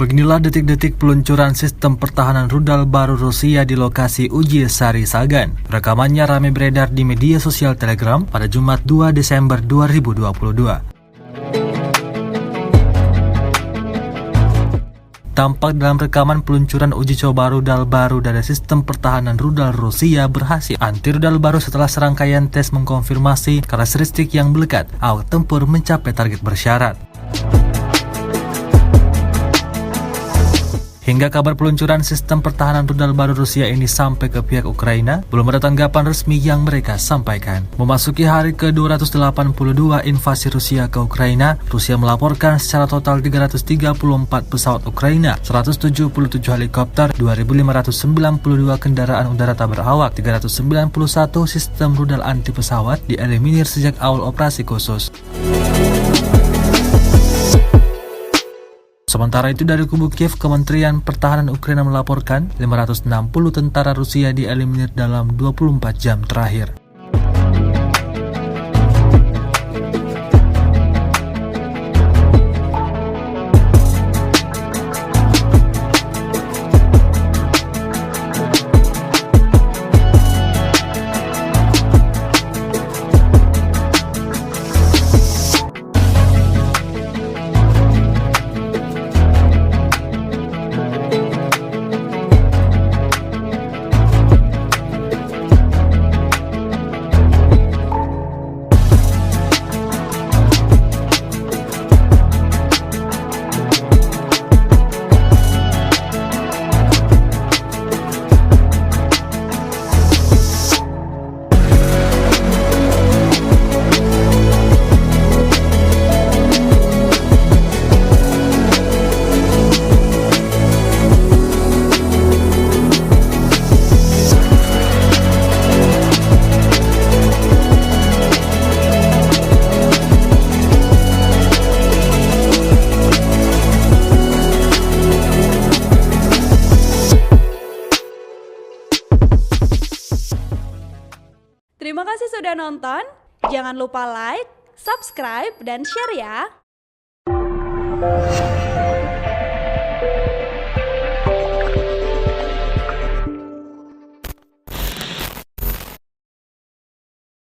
Beginilah detik-detik peluncuran sistem pertahanan rudal baru Rusia di lokasi uji Sari Sagan. Rekamannya ramai beredar di media sosial Telegram pada Jumat 2 Desember 2022. Tampak dalam rekaman peluncuran uji coba rudal baru dari sistem pertahanan rudal Rusia berhasil. Anti rudal baru setelah serangkaian tes mengkonfirmasi karakteristik yang melekat, awak tempur mencapai target bersyarat. Hingga kabar peluncuran sistem pertahanan rudal baru Rusia ini sampai ke pihak Ukraina, belum ada tanggapan resmi yang mereka sampaikan. Memasuki hari ke-282 invasi Rusia ke Ukraina, Rusia melaporkan secara total 334 pesawat Ukraina, 177 helikopter, 2.592 kendaraan udara tak berawak, 391 sistem rudal anti pesawat dieliminir sejak awal operasi khusus. Sementara itu dari kubu Kiev, Kementerian Pertahanan Ukraina melaporkan 560 tentara Rusia dieliminir dalam 24 jam terakhir. Terima kasih sudah nonton. Jangan lupa like, subscribe, dan share ya.